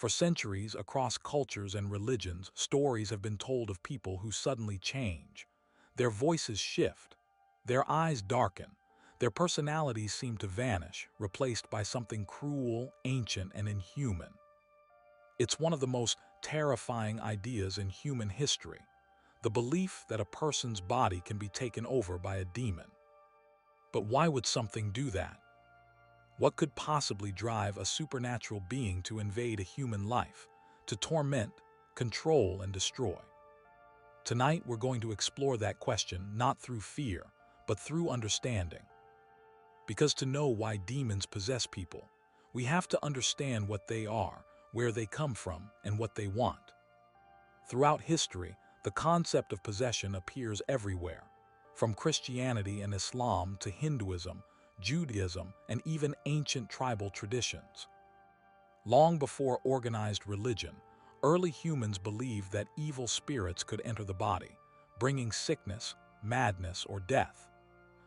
For centuries, across cultures and religions, stories have been told of people who suddenly change. Their voices shift, their eyes darken, their personalities seem to vanish, replaced by something cruel, ancient, and inhuman. It's one of the most terrifying ideas in human history, the belief that a person's body can be taken over by a demon. But why would something do that? What could possibly drive a supernatural being to invade a human life, to torment, control, and destroy? Tonight, we're going to explore that question not through fear, but through understanding. Because to know why demons possess people, we have to understand what they are, where they come from, and what they want. Throughout history, the concept of possession appears everywhere, from Christianity and Islam to Hinduism, Judaism, and even ancient tribal traditions. Long before organized religion, early humans believed that evil spirits could enter the body, bringing sickness, madness, or death.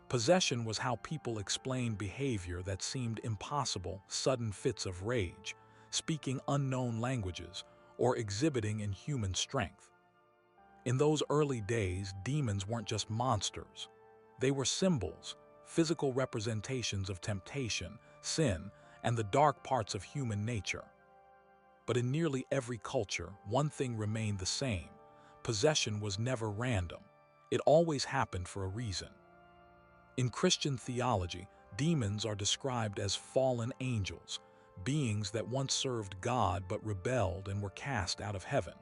Possession was how people explained behavior that seemed impossible, sudden fits of rage, speaking unknown languages, or exhibiting inhuman strength. In those early days, demons weren't just monsters. They were symbols, physical representations of temptation, sin, and the dark parts of human nature. But in nearly every culture, one thing remained the same. Possession was never random. It always happened for a reason. In Christian theology, demons are described as fallen angels, beings that once served God but rebelled and were cast out of heaven.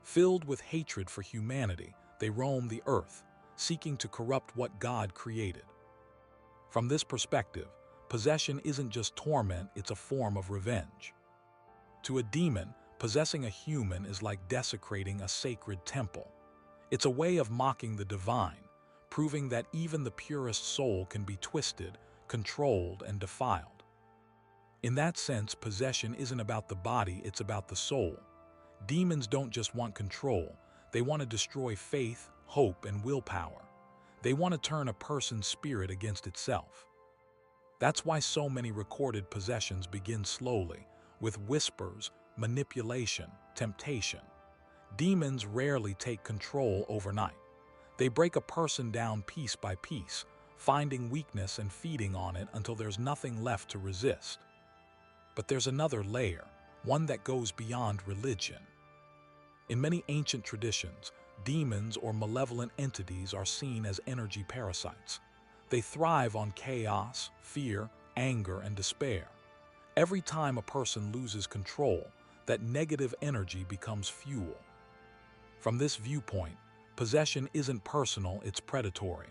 Filled with hatred for humanity, they roam the earth, seeking to corrupt what God created. From this perspective, possession isn't just torment, it's a form of revenge. To a demon, possessing a human is like desecrating a sacred temple. It's a way of mocking the divine, proving that even the purest soul can be twisted, controlled, and defiled. In that sense, possession isn't about the body, it's about the soul. Demons don't just want control, they want to destroy faith, hope, and willpower. They want to turn a person's spirit against itself. That's why so many recorded possessions begin slowly, with whispers, manipulation, temptation. Demons rarely take control overnight. They break a person down piece by piece, finding weakness and feeding on it until there's nothing left to resist. But there's another layer, one that goes beyond religion. In many ancient traditions, demons or malevolent entities are seen as energy parasites. They thrive on chaos, fear, anger, and despair. Every time a person loses control, that negative energy becomes fuel. From this viewpoint, possession isn't personal, it's predatory.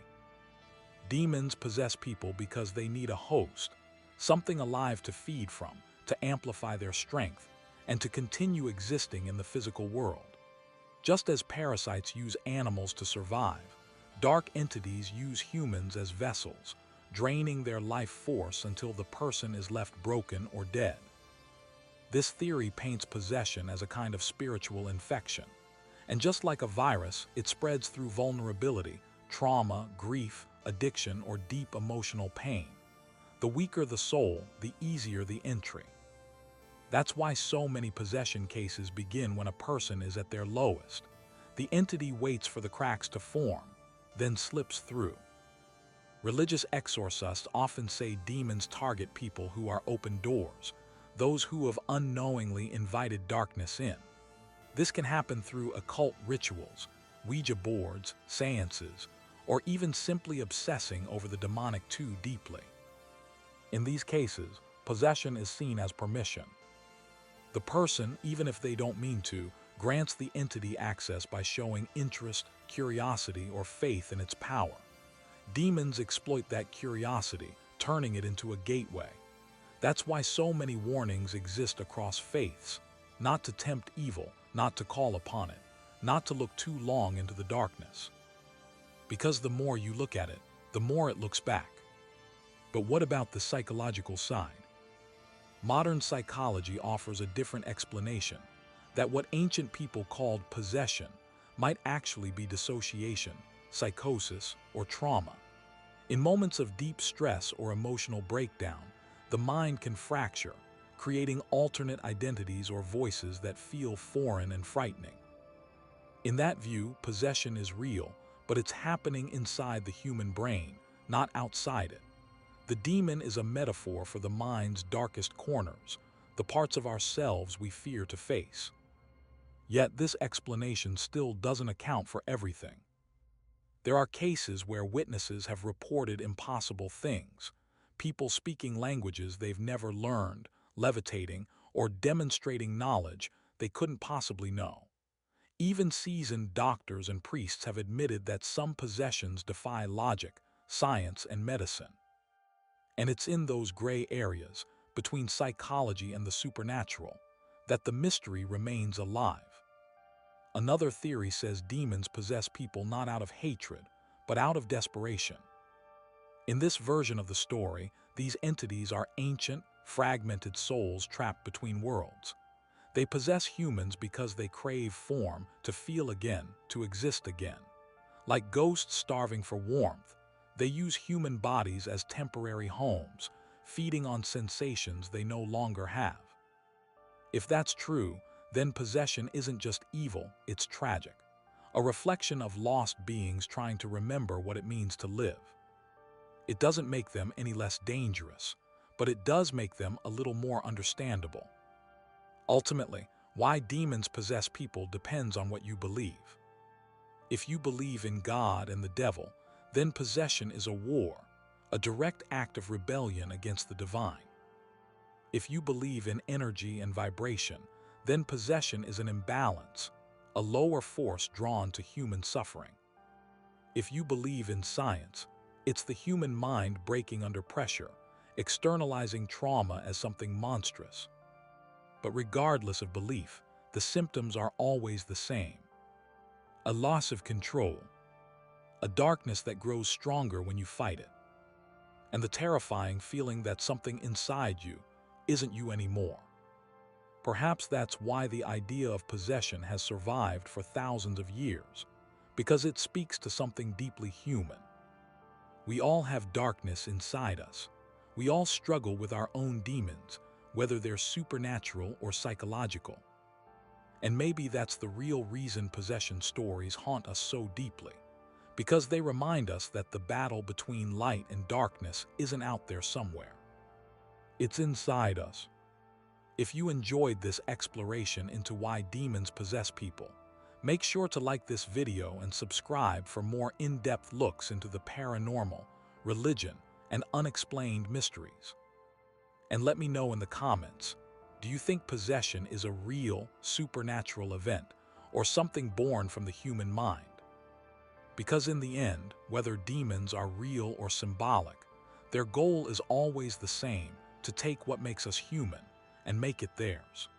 Demons possess people because they need a host, something alive to feed from, to amplify their strength, and to continue existing in the physical world. Just as parasites use animals to survive, dark entities use humans as vessels, draining their life force until the person is left broken or dead. This theory paints possession as a kind of spiritual infection. And just like a virus, it spreads through vulnerability, trauma, grief, addiction, or deep emotional pain. The weaker the soul, the easier the entry. That's why so many possession cases begin when a person is at their lowest. The entity waits for the cracks to form, then slips through. Religious exorcists often say demons target people who are open doors, those who have unknowingly invited darkness in. This can happen through occult rituals, Ouija boards, seances, or even simply obsessing over the demonic too deeply. In these cases, possession is seen as permission. The person, even if they don't mean to, grants the entity access by showing interest, curiosity, or faith in its power. Demons exploit that curiosity, turning it into a gateway. That's why so many warnings exist across faiths. Not to tempt evil, not to call upon it, not to look too long into the darkness. Because the more you look at it, the more it looks back. But what about the psychological side? Modern psychology offers a different explanation, that what ancient people called possession might actually be dissociation, psychosis, or trauma. In moments of deep stress or emotional breakdown, the mind can fracture, creating alternate identities or voices that feel foreign and frightening. In that view, possession is real, but it's happening inside the human brain, not outside it. The demon is a metaphor for the mind's darkest corners, the parts of ourselves we fear to face. Yet this explanation still doesn't account for everything. There are cases where witnesses have reported impossible things, people speaking languages they've never learned, levitating, or demonstrating knowledge they couldn't possibly know. Even seasoned doctors and priests have admitted that some possessions defy logic, science, and medicine. And it's in those gray areas, between psychology and the supernatural, that the mystery remains alive. Another theory says demons possess people not out of hatred, but out of desperation. In this version of the story, these entities are ancient, fragmented souls trapped between worlds. They possess humans because they crave form, to feel again, to exist again. Like ghosts starving for warmth, they use human bodies as temporary homes, feeding on sensations they no longer have. If that's true, then possession isn't just evil, it's tragic. A reflection of lost beings trying to remember what it means to live. It doesn't make them any less dangerous, but it does make them a little more understandable. Ultimately, why demons possess people depends on what you believe. If you believe in God and the devil, then possession is a war, a direct act of rebellion against the divine. If you believe in energy and vibration, then possession is an imbalance, a lower force drawn to human suffering. If you believe in science, it's the human mind breaking under pressure, externalizing trauma as something monstrous. But regardless of belief, the symptoms are always the same. A loss of control, a darkness that grows stronger when you fight it, and the terrifying feeling that something inside you isn't you anymore. Perhaps that's why the idea of possession has survived for thousands of years, because it speaks to something deeply human. We all have darkness inside us. We all struggle with our own demons, whether they're supernatural or psychological. And maybe that's the real reason possession stories haunt us so deeply, because they remind us that the battle between light and darkness isn't out there somewhere. It's inside us. If you enjoyed this exploration into why demons possess people, make sure to like this video and subscribe for more in-depth looks into the paranormal, religion, and unexplained mysteries. And let me know in the comments, do you think possession is a real, supernatural event, or something born from the human mind? Because in the end, whether demons are real or symbolic, their goal is always the same: to take what makes us human and make it theirs.